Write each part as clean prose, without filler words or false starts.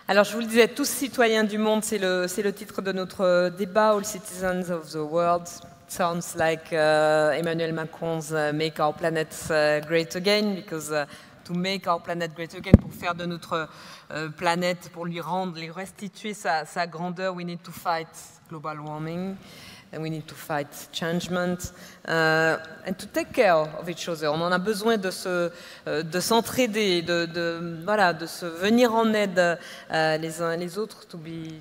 Alors, je vous le disais, tous citoyens du monde, c'est le titre de notre débat, All Citizens of the World. It sounds like Emmanuel Macron's Make Our Planet Great Again, because to make our planet great again, pour faire de notre planète, pour lui restituer sa grandeur, we need to fight global warming. And we need to fight changement and to take care of each other. On en a besoin de s'entraider, de se venir en aide les uns et les autres, to be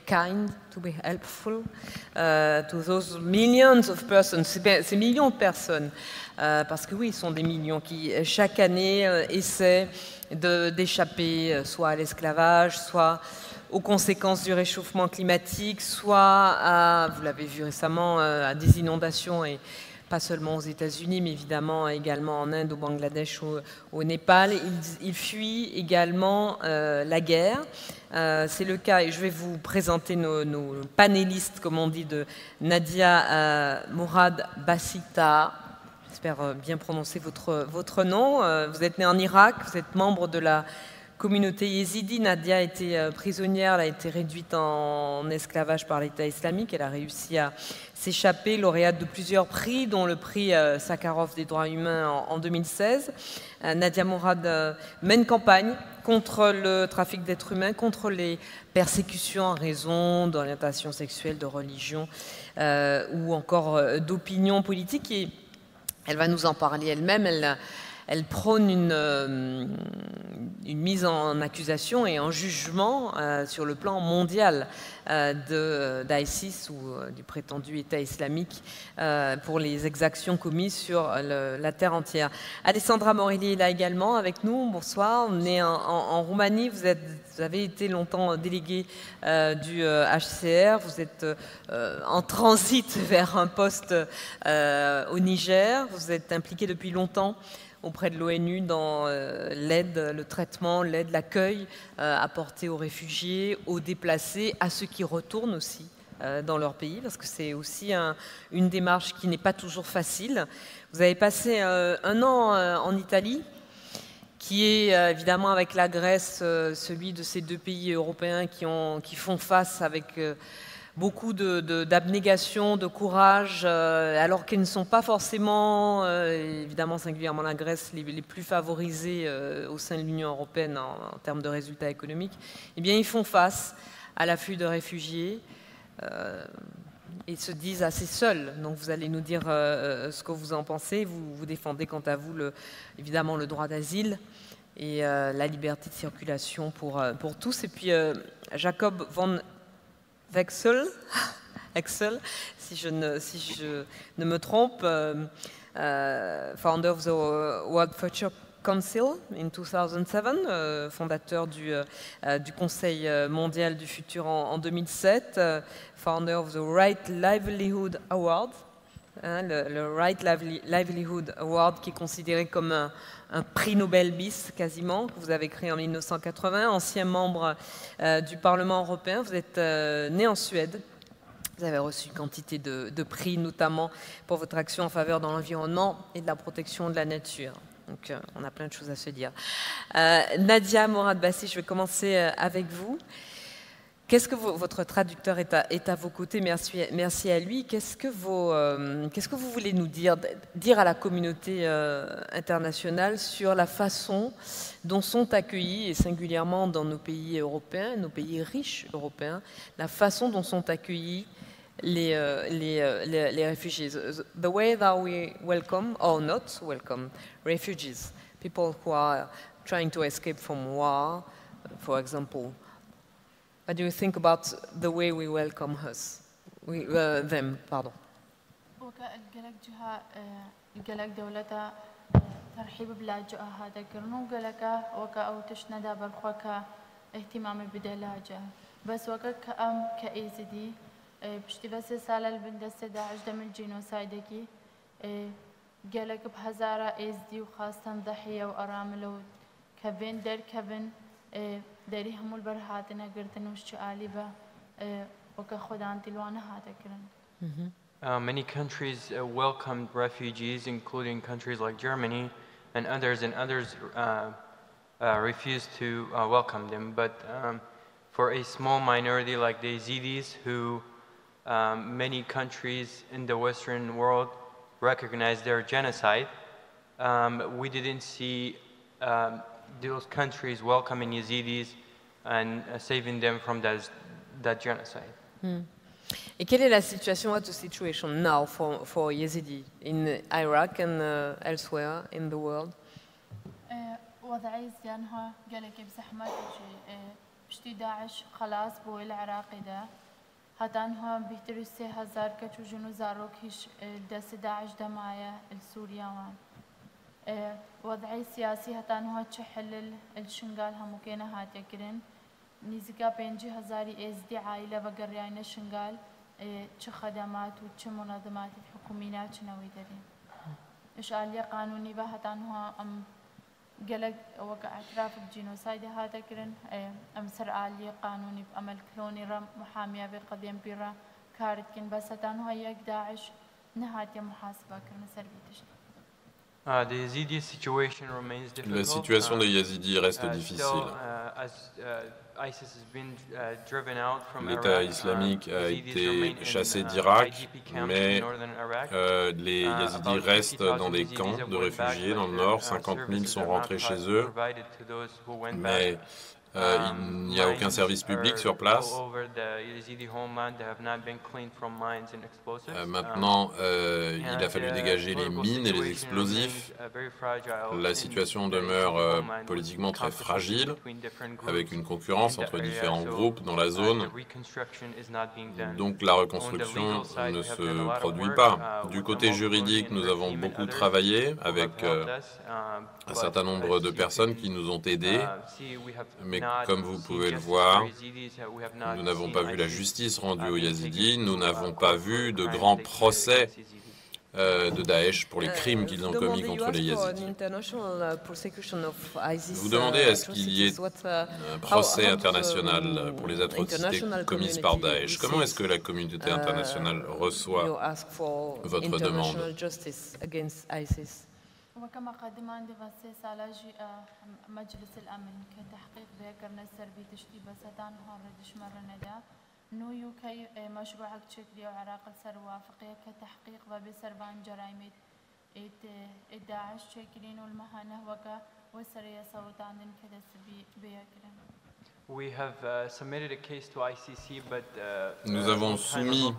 kind, to be helpful to those millions of persons, ces millions de personnes, parce que oui, ils sont des millions qui chaque année essaient d'échapper soit à l'esclavage, soit aux conséquences du réchauffement climatique, soit à, vous l'avez vu récemment, à des inondations, et pas seulement aux États-Unis, mais évidemment également en Inde, au Bangladesh, au Népal. Ils fuient également la guerre. C'est le cas, et je vais vous présenter nos panélistes, comme on dit, de Nadia Mourad Bassita. J'espère bien prononcer votre nom. Vous êtes née en Irak, vous êtes membre de la communauté yézidi. Nadia a été prisonnière, elle a été réduite en esclavage par l'État islamique. Elle a réussi à s'échapper, lauréate de plusieurs prix, dont le prix Sakharov des droits humains en 2016. Nadia Mourad mène campagne contre le trafic d'êtres humains, contre les persécutions en raison d'orientation sexuelle, de religion ou encore d'opinion politique. Et elle va nous en parler elle-même. Elle prône une mise en accusation et en jugement sur le plan mondial d'ISIS ou du prétendu État islamique pour les exactions commises sur la terre entière. Alessandra Morelli est là également avec nous. Bonsoir. On est en Roumanie. Vous avez été longtemps déléguée du HCR. Vous êtes en transit vers un poste au Niger. Vous êtes impliquée depuis longtemps auprès de l'ONU dans l'aide, le traitement, l'aide, l'accueil apporté aux réfugiés, aux déplacés, à ceux qui retournent aussi dans leur pays, parce que c'est aussi une démarche qui n'est pas toujours facile. Vous avez passé un an en Italie, qui est évidemment avec la Grèce, celui de ces deux pays européens qui font face avec beaucoup d'abnégation, de courage, alors qu'ils ne sont pas forcément, évidemment singulièrement la Grèce, les plus favorisés au sein de l'Union européenne en termes de résultats économiques. Eh bien, ils font face à l'afflux de réfugiés et se disent assez seuls. Donc, vous allez nous dire ce que vous en pensez. Vous défendez, quant à vous, évidemment, le droit d'asile et la liberté de circulation pour tous. Et puis, Jacob von Wexel, si je ne me trompe, founder of the World Future Council in 2007, fondateur du Conseil mondial du futur en 2007, founder of the Right Livelihood Award, le Right Livelihood Award qui est considéré comme un prix Nobel bis quasiment, que vous avez créé en 1980, ancien membre du Parlement européen. Vous êtes né en Suède. Vous avez reçu une quantité de prix, notamment pour votre action en faveur de l'environnement et de la protection de la nature. Donc, on a plein de choses à se dire. Nadia Mourad Bassi, je vais commencer avec vous. Qu'est-ce que votre traducteur est à vos côtés, merci à lui. Qu'est-ce que vous voulez nous dire à la communauté internationale sur la façon dont sont accueillis, et singulièrement dans nos pays européens, nos pays riches européens, la façon dont sont accueillis les réfugiés? The way that we welcome, or not welcome, refugees, people who are trying to escape from war, for example. What do you think about the way we welcome them? Pardon. وكالجلك جها الجلك دولتا ترحيب بلاجئ هذا كرنو جلك وكا أو تشندا بالخوكا اهتمام بدلاجة بس وكا كأم كإيزدي بشتي بس سالة البندسة داعش دم الجينوسايدكي جلك بهزارة إيزدي وخاصة ضحية وأرامل كفين در كفين داري هم البرهاتنا قرتن وشعالي با وكخدان تلوانا هذا كرن. Many countries welcomed refugees, including countries like Germany and others refused to welcome them. But for a small minority like the Yazidis, who many countries in the Western world recognize their genocide, we didn't see those countries welcoming Yazidis and saving them from that genocide. Et quelle est la situation, what the situation now for Yazidi in Iraq and elsewhere in the world? وضعي زيانها قالك بزحمة بشتي داعش خلاص بو العراق ده هتانها بيتر 3000 كتو جنو زاروك هيش دس داعش دمايا السوريا وان وضعي سياسي هتانها تشحل الشنغال هموكينا هاتيكرين نيزكا 5000 ازدي عائلة بقريانا شنغال چه خدمات و چه منظمات حكومية چنوي دارين ايش آلية قانوني بهتانها ام قالك وقع اعتراف بالجينوسايد هذا كرن امسر آلية قانوني بأمل كلوني رم محامية بالقضيم بيرا كارت كن بس هتانها يك داعش نهاية محاسبة كرن سربيتش. La situation des Yazidis reste difficile. L'État islamique a été chassé d'Irak, mais les Yazidis restent dans des camps de réfugiés dans le nord. 50 000 sont rentrés chez eux, mais il n'y a aucun service public sur place. Maintenant, il a fallu dégager les mines et les explosifs. La situation demeure politiquement très fragile, avec une concurrence entre différents groupes dans la zone. Donc la reconstruction ne se produit pas. Du côté juridique, nous avons beaucoup travaillé avec un certain nombre de personnes qui nous ont aidés. Mais comme vous pouvez le voir, nous n'avons pas vu la justice rendue aux Yazidis, nous n'avons pas vu de grands procès de Daesh pour les crimes qu'ils ont commis contre les Yazidis. Vous demandez à ce qu'il y ait un procès international pour les atrocités commises par Daesh. Comment est-ce que la communauté internationale reçoit votre demande? وكما قدمان دغسي سالاجي مجلس الأمن كتحقيق ذكرنا السربي تشتي بساتان هاردش مرندا نو يوكي مشروعك تشكلي وعراق السروافقية كتحقيق وبسربان جرائم الداعش تشكلين والمهانة وكا وسرية صوتان كدس بيكرن. Nous avons soumis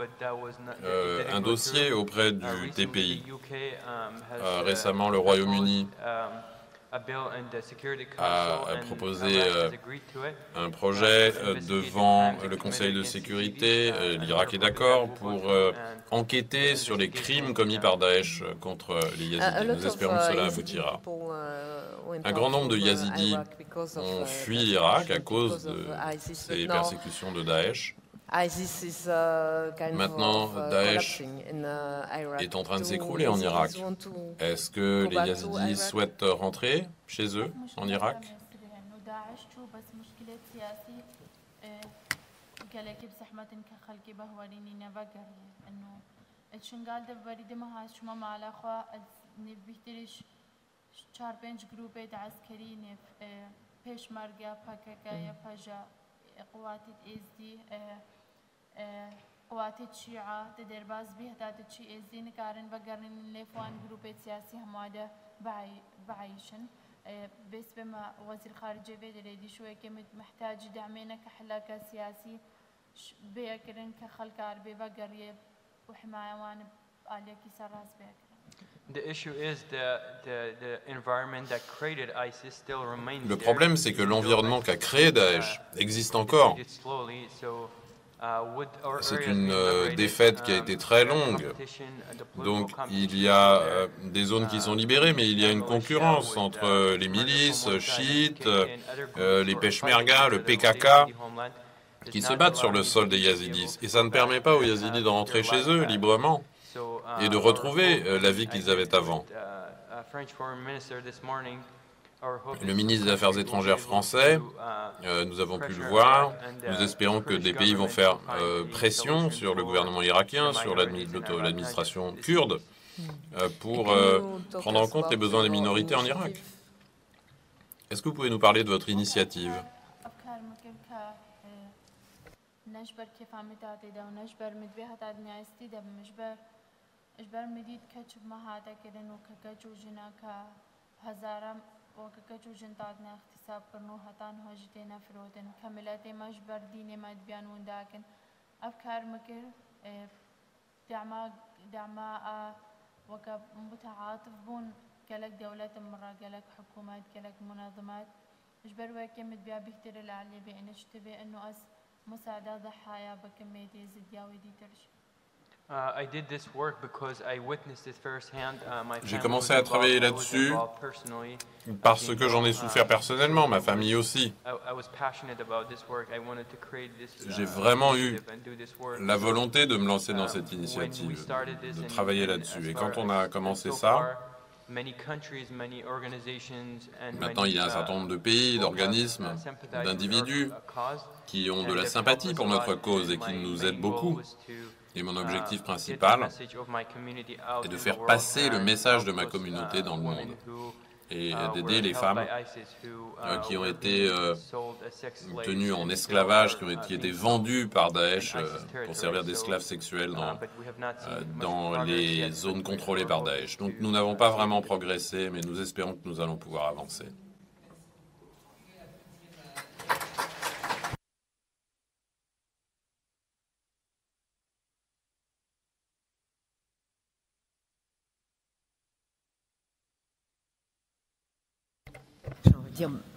un dossier auprès du TPI. Récemment, le Royaume-Uni a proposé un projet devant le Conseil de sécurité. L'Irak est d'accord pour enquêter sur les crimes commis par Daesh contre les Yazidis. Nous espérons que cela aboutira. Un grand nombre de Yazidis ont fui l'Irak à cause de ces persécutions de Daesh. Maintenant, Daesh est en train de s'écrouler en Irak. Est-ce que les Yazidis souhaitent rentrer chez eux en Irak? چار پنج گروپ عسكري پێشمەرگە پاکەکەیە پەژە قواتي ئێزدی قواتي شیعە دەرباز بێهداتە چی ئێزدی نکارن بەگەڕین لێفوان گروپی سیاسی هەموادە بعیشن بس بما وزير خارجية فيدريدي شوية كمت محتاج دعمنا كحلاكة سياسي بيكرن كخلق عربي بقرية وحماية وان آلية كيسار راس بيكرن. Le problème, c'est que l'environnement qu'a créé Daesh existe encore. C'est une défaite qui a été très longue. Donc il y a des zones qui sont libérées, mais il y a une concurrence entre les milices chiites, les Peshmerga, le PKK, qui se battent sur le sol des Yazidis. Et ça ne permet pas aux Yazidis de rentrer chez eux librement et de retrouver la vie qu'ils avaient avant. Le ministre des Affaires étrangères français, nous avons pu le voir, nous espérons que des pays vont faire pression sur le gouvernement irakien, sur l'administration kurde, pour prendre en compte les besoins des minorités en Irak. Est-ce que vous pouvez nous parler de votre initiative? قالك دولات مرة قالك حكومات قالك منظمات إجبر وكم تبيع بكتير العلي بإن اشتبه إنه أس مساعدة ضحايا بكمية زدياوي دي ترش. I did this work because I witnessed it firsthand. J'ai commencé à travailler là-dessus parce que j'en ai souffert personnellement, ma famille aussi. J'ai vraiment eu la volonté de me lancer dans cette initiative, de travailler là-dessus. Et quand on a commencé ça, maintenant il y a un certain nombre de pays, d'organismes, d'individus qui ont de la sympathie pour notre cause et qui nous aident beaucoup. Et mon objectif principal est de faire passer le message de ma communauté dans le monde et d'aider les femmes qui ont été tenues en esclavage, qui étaient vendues par Daesh pour servir d'esclaves sexuels dans les zones contrôlées par Daesh. Donc nous n'avons pas vraiment progressé, mais nous espérons que nous allons pouvoir avancer.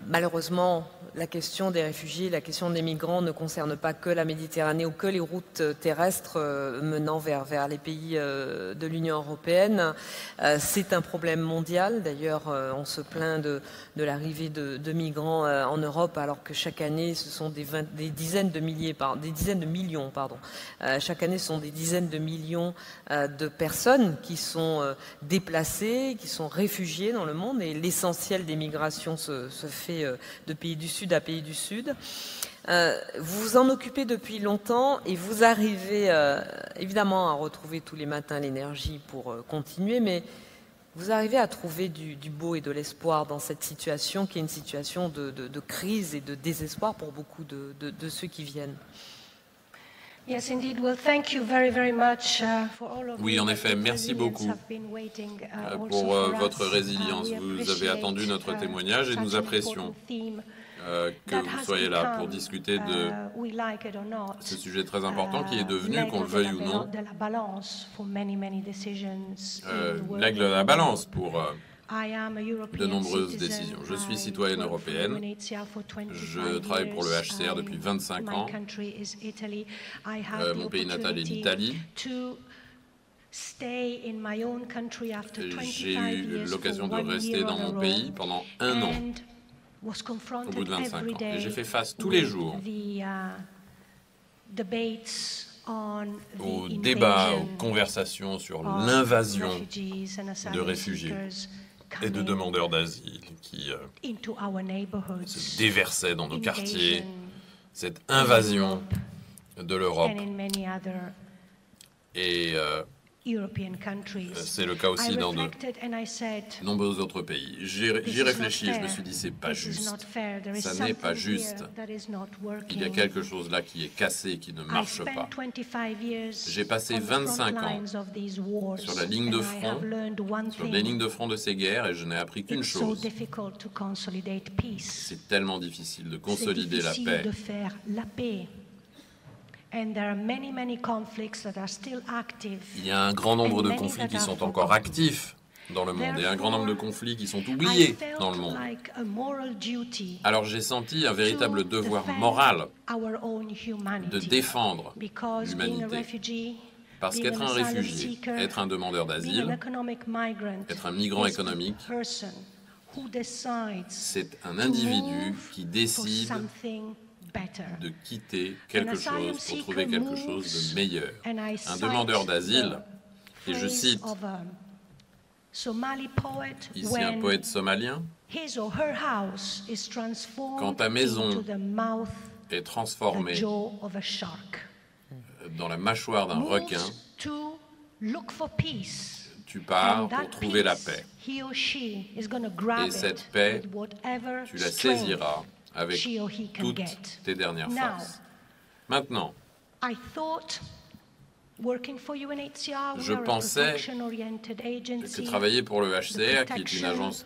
Malheureusement, la question des réfugiés, la question des migrants ne concerne pas que la Méditerranée ou que les routes terrestres menant vers les pays de l'Union européenne. C'est un problème mondial. D'ailleurs, on se plaint de l'arrivée de migrants en Europe, alors que chaque année, ce sont des dizaines de millions. Chaque année, ce sont des dizaines de millions de personnes qui sont déplacées, qui sont réfugiées dans le monde. Et l'essentiel des migrations se fait de pays du Sud à pays du Sud. Vous vous en occupez depuis longtemps et vous arrivez évidemment à retrouver tous les matins l'énergie pour continuer, mais vous arrivez à trouver du beau et de l'espoir dans cette situation qui est une situation de crise et de désespoir pour beaucoup de ceux qui viennent. Oui, en effet, merci beaucoup pour votre résilience. Vous avez attendu notre témoignage et nous apprécions que vous soyez là pour discuter de ce sujet très important qui est devenu, qu'on le veuille ou non, l'aigle de la balance pour de nombreuses décisions. Je suis citoyenne européenne, je travaille pour le HCR depuis 25 ans, mon pays natal est l'Italie. J'ai eu l'occasion de rester dans mon pays pendant 1 an, au bout de 25 ans, et j'ai fait face tous les jours aux débats, aux conversations sur l'invasion de réfugiés et de demandeurs d'asile qui se déversaient dans nos quartiers, cette invasion de l'Europe. Et c'est le cas aussi dans de nombreux autres pays. J'y réfléchis et je me suis dit, c'est pas juste. Ça n'est pas juste. Il y a quelque chose là qui est cassé, qui ne marche pas. J'ai passé 25 ans sur la ligne de front, sur les lignes de front de ces guerres, et je n'ai appris qu'une chose. C'est tellement difficile de consolider la paix. Il y a un grand nombre de conflits qui sont encore actifs dans le monde et un grand nombre de conflits qui sont oubliés dans le monde. Alors j'ai senti un véritable devoir moral de défendre l'humanité. Parce qu'être un réfugié, être un demandeur d'asile, être un migrant économique, c'est un individu qui décide de quitter quelque chose pour trouver quelque chose de meilleur. Un demandeur d'asile, et je cite ici un poète somalien, quand ta maison est transformée dans la mâchoire d'un requin, tu pars pour trouver la paix. Et cette paix, tu la saisiras avec toutes tes dernières forces. Maintenant, je pensais que travailler pour le HCR, qui est une agence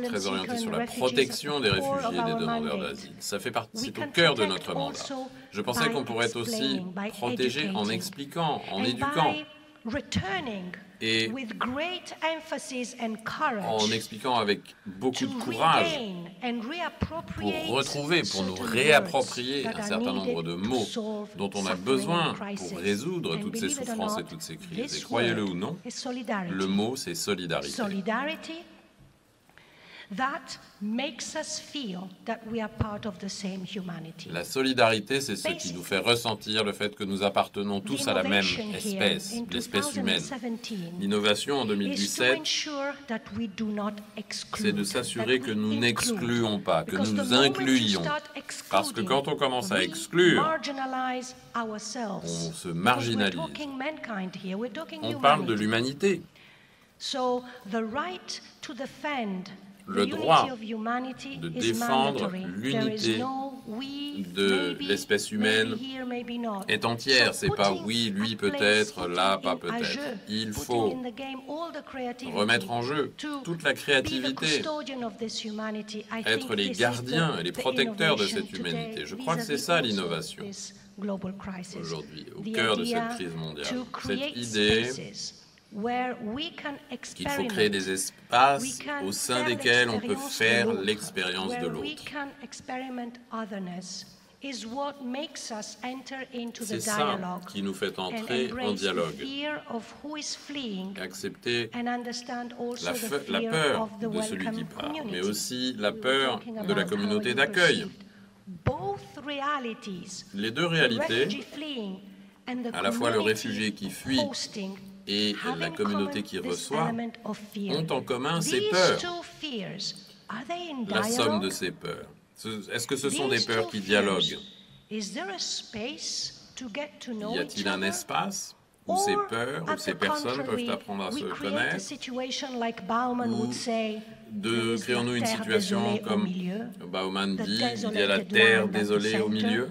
très orientée sur la protection des réfugiés et des demandeurs d'asile, c'est au cœur de notre mandat. Je pensais qu'on pourrait aussi protéger en expliquant, en éduquant, et en expliquant avec beaucoup de courage pour retrouver, pour nous réapproprier un certain nombre de mots dont on a besoin pour résoudre toutes ces souffrances et toutes ces crises. Et croyez-le ou non, le mot c'est solidarité. La solidarité, c'est ce qui nous fait ressentir le fait que nous appartenons tous à la même espèce, l'espèce humaine. L'innovation en 2017, c'est de s'assurer que nous n'excluons pas, que nous nous incluions. Parce que quand on commence à exclure, on se marginalise. On parle de l'humanité. Le droit de défendre l'unité de l'espèce humaine est entière. C'est pas oui, lui peut-être, là pas peut-être. Il faut remettre en jeu toute la créativité, être les gardiens et les protecteurs de cette humanité. Je crois que c'est ça l'innovation aujourd'hui, au cœur de cette crise mondiale. Cette idée qu'il faut créer des espaces au sein desquels on peut faire l'expérience de l'autre. C'est ça qui nous fait entrer en dialogue, accepter la peur de celui qui part, mais aussi la peur de la communauté d'accueil. Les deux réalités, à la fois le réfugié qui fuit et la communauté qui reçoit, ont en commun ces peurs. La somme de ces peurs. Est-ce que ce sont des peurs qui dialoguent? Y a-t-il un espace où ces peurs, où ces personnes peuvent apprendre à se connaître? Ou créons-nous une situation comme Bauman dit, il y a la terre désolée au milieu?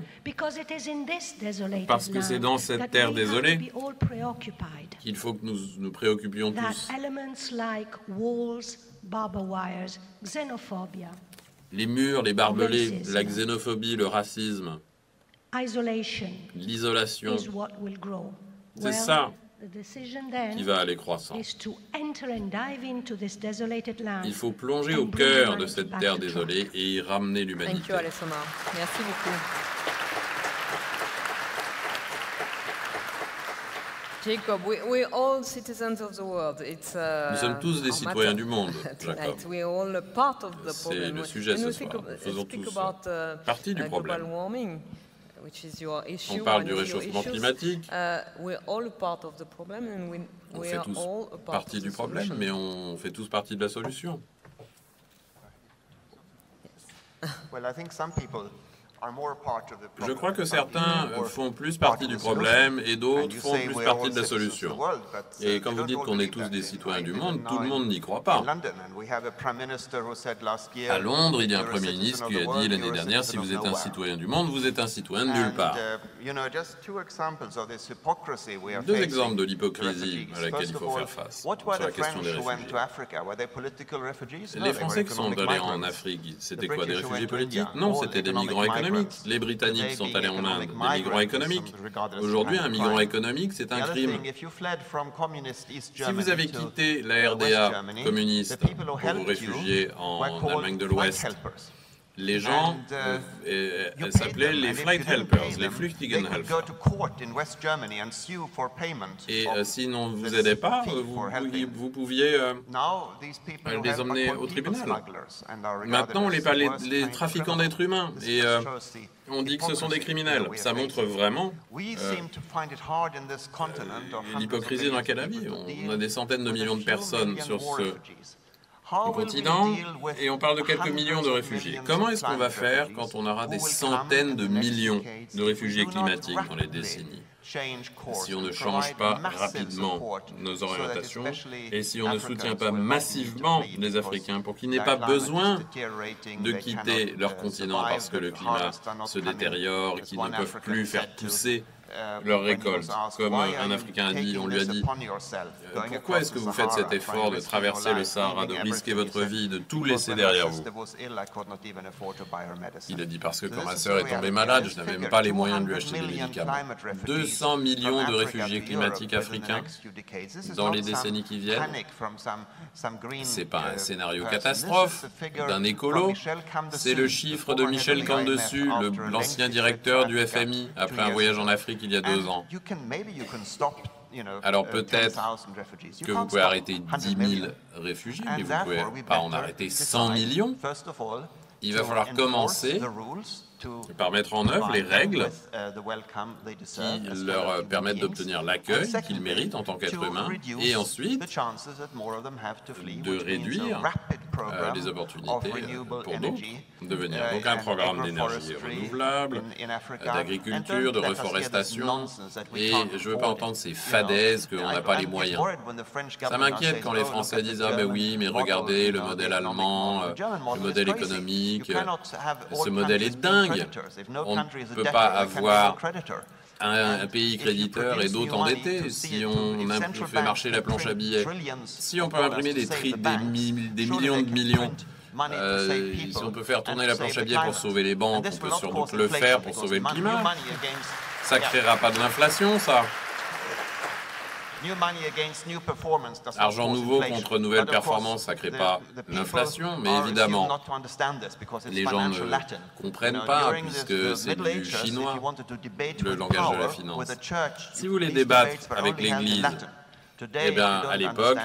Parce que c'est dans cette terre désolée qu'il faut que nous nous préoccupions tous. Les murs, les barbelés, la xénophobie, le racisme, l'isolation, c'est ça qui va aller croissant. Il faut plonger au cœur de cette terre désolée et y ramener l'humanité. Merci beaucoup. Jacob, we're all citizens of the world. Nous sommes tous des citoyens du monde, Jacob. C'est le sujet ce soir. Nous faisons tous partie du problème. On parle du réchauffement climatique. On fait tous partie du problème, mais on fait tous partie de la solution. Je crois que certains font plus partie du problème et d'autres font plus partie de la solution. Et quand vous dites qu'on est tous des citoyens du monde, tout le monde n'y croit pas. À Londres, il y a un Premier ministre qui a dit l'année dernière, si vous êtes un citoyen du monde, vous êtes un citoyen de nulle part. Deux exemples de l'hypocrisie à laquelle il faut faire face sur la question des réfugiés. Les Français qui sont allés en Afrique, c'était quoi, des réfugiés politiques? Non, c'était des migrants économiques. Les Britanniques sont allés en Inde, des migrants économiques. Aujourd'hui, un migrant économique, c'est un crime. Si vous avez quitté la RDA communiste pour vous réfugier en Allemagne de l'Ouest, les gens s'appelaient les Flight Helpers, les Flüchtlingenhelfer. Et s'ils ne vous aidaient pas, vous pouviez les emmener au tribunal. Maintenant, on les parle les trafiquants d'êtres humains et on dit que ce sont des criminels. Ça montre vraiment l'hypocrisie dans laquelle on vit. On a des centaines de millions de personnes sur ce continent et on parle de quelques millions de réfugiés. Comment est-ce qu'on va faire quand on aura des centaines de millions de réfugiés climatiques dans les décennies? si on ne change pas rapidement nos orientations et si on ne soutient pas massivement les Africains pour qu'ils n'aient pas besoin de quitter leur continent parce que le climat se détériore et qu'ils ne peuvent plus faire pousser leur récolte. Comme un Africain a dit, on lui a dit « Pourquoi est-ce que vous faites cet effort de traverser le Sahara, de risquer votre vie, de tout laisser derrière vous ?» Il a dit « Parce que quand ma sœur est tombée malade, je n'avais même pas les moyens de lui acheter des médicaments. » 200 millions de réfugiés climatiques africains dans les décennies qui viennent. Ce n'est pas un scénario catastrophe d'un écolo, c'est le chiffre de Michel Camdessus, l'ancien directeur du FMI, après un voyage en Afrique il y a 2 ans. Alors peut-être que vous pouvez arrêter 10 000 réfugiés, mais vous ne pouvez pas en arrêter 100 millions. Il va falloir commencer par mettre en œuvre les règles qui leur permettent d'obtenir l'accueil qu'ils méritent en tant qu'êtres humains et ensuite de réduire les opportunités pour d'autres de venir. Donc un programme d'énergie renouvelable, d'agriculture, de reforestation et je ne veux pas entendre ces fadaises qu'on n'a pas les moyens. Ça m'inquiète quand les Français disent « Ah ben oui, mais regardez le modèle allemand, le modèle économique, ce modèle est dingue. On ne peut pas avoir un pays créditeur et d'autres endettés si on fait marcher la planche à billets. Si on peut imprimer des millions de millions, si on peut faire tourner la planche à billets pour sauver les banques, on peut sans doute le faire pour sauver le climat. Ça ne créera pas de l'inflation, ça. Argent nouveau contre nouvelle performance, ça ne crée pas l'inflation, mais évidemment, les gens ne comprennent pas, puisque c'est du chinois, le langage de la finance. Si vous voulez débattre avec l'Église, eh bien, à l'époque,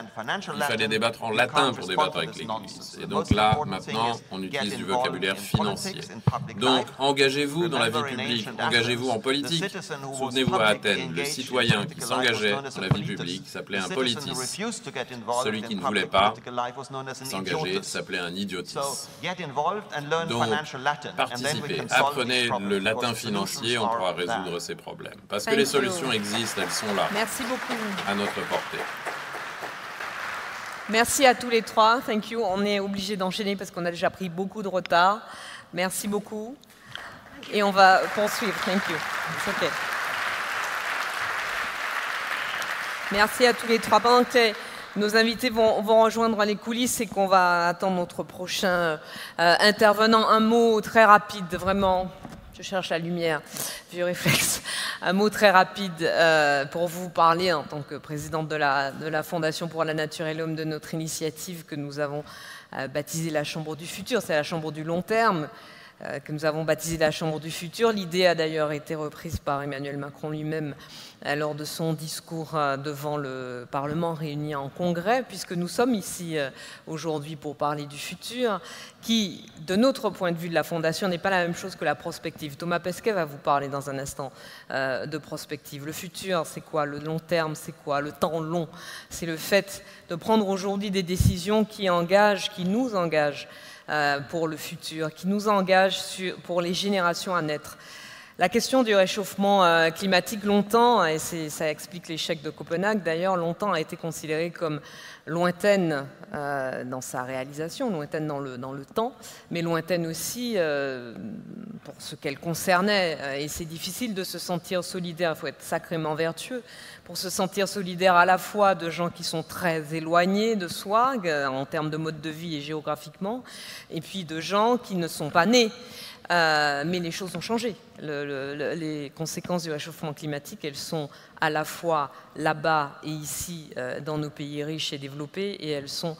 il fallait débattre en latin pour débattre avec l'Église. Et donc là, maintenant, on utilise du vocabulaire financier. Donc, engagez-vous dans la vie publique, engagez-vous en politique. Souvenez-vous à Athènes, le citoyen qui s'engageait dans la vie publique s'appelait un politis. Celui qui ne voulait pas s'engager s'appelait un idiotis. Donc, participez, apprenez le latin financier, on pourra résoudre ces problèmes. Parce que les solutions existent, elles sont là. Merci beaucoup. À notre portée. Merci à tous les trois. Thank you. On est obligé d'enchaîner parce qu'on a déjà pris beaucoup de retard. Merci beaucoup. Et on va poursuivre. Thank you. It's okay. Merci à tous les trois. Pendant que nos invités vont rejoindre les coulisses et qu'on va attendre notre prochain intervenant, un mot très rapide, vraiment. Je cherche la lumière, vieux réflexe. Un mot très rapide pour vous parler en tant que présidente de la Fondation pour la Nature et l'Homme de notre initiative que nous avons baptisée la Chambre du Futur. C'est la Chambre du long terme que nous avons baptisée la Chambre du Futur. L'idée a d'ailleurs été reprise par Emmanuel Macron lui-même lors de son discours devant le Parlement réuni en congrès, puisque nous sommes ici aujourd'hui pour parler du futur, qui, de notre point de vue de la Fondation, n'est pas la même chose que la prospective. Thomas Pesquet va vous parler dans un instant de prospective. Le futur, c'est quoi? Le long terme, c'est quoi? Le temps long, c'est le fait de prendre aujourd'hui des décisions qui nous engagent pour le futur, qui nous engagent pour les générations à naître. La question du réchauffement climatique, longtemps, et ça explique l'échec de Copenhague d'ailleurs, longtemps a été considérée comme lointaine dans sa réalisation, lointaine dans le temps, mais lointaine aussi pour ce qu'elle concernait. Et c'est difficile de se sentir solidaire, il faut être sacrément vertueux pour se sentir solidaire à la fois de gens qui sont très éloignés de soi en termes de mode de vie et géographiquement, et puis de gens qui ne sont pas nés. Mais les choses ont changé. Les conséquences du réchauffement climatique, elles sont à la fois là-bas et ici dans nos pays riches et développés, et elles sont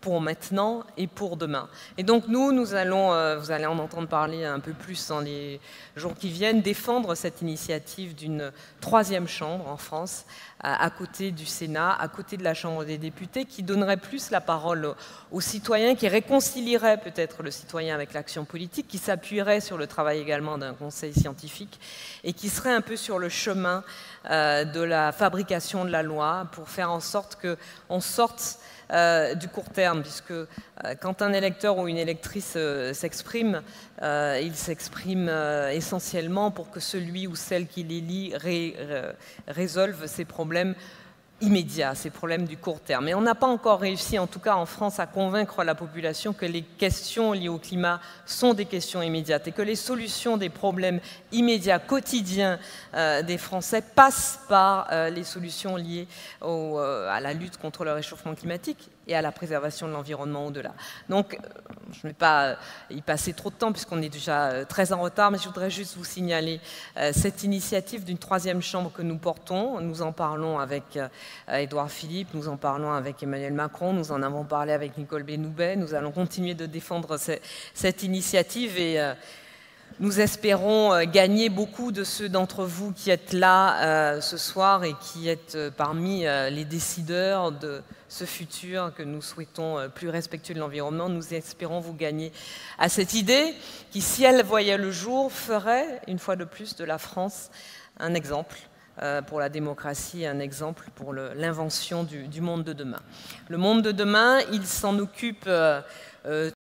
pour maintenant et pour demain. Et donc nous allons, vous allez en entendre parler un peu plus dans les jours qui viennent, défendre cette initiative d'une troisième chambre en France, à côté du Sénat, à côté de la Chambre des députés, qui donnerait plus la parole aux citoyens, qui réconcilierait peut-être le citoyen avec l'action politique, qui s'appuierait sur le travail également d'un conseil scientifique et qui serait un peu sur le chemin de la fabrication de la loi pour faire en sorte qu'on sorte du court terme, puisque quand un électeur ou une électrice s'exprime, il s'exprime essentiellement pour que celui ou celle qui les lit résolve ses problèmes immédiat, ces problèmes du court terme. Et on n'a pas encore réussi, en tout cas en France, à convaincre la population que les questions liées au climat sont des questions immédiates et que les solutions des problèmes immédiats, quotidiens des Français passent par les solutions liées à la lutte contre le réchauffement climatique et à la préservation de l'environnement au-delà. Donc, je ne vais pas y passer trop de temps puisqu'on est déjà très en retard, mais je voudrais juste vous signaler cette initiative d'une 3e chambre que nous portons. Nous en parlons avec Édouard Philippe, nous en parlons avec Emmanuel Macron, nous en avons parlé avec Nicole Belloubet. Nous allons continuer de défendre cette initiative et nous espérons gagner beaucoup de ceux d'entre vous qui êtes là ce soir et qui êtes parmi les décideurs de ce futur que nous souhaitons plus respectueux de l'environnement. Nous espérons vous gagner à cette idée qui, si elle voyait le jour, ferait, une fois de plus, de la France un exemple pour la démocratie, un exemple pour l'invention du monde de demain. Le monde de demain, il s'en occupe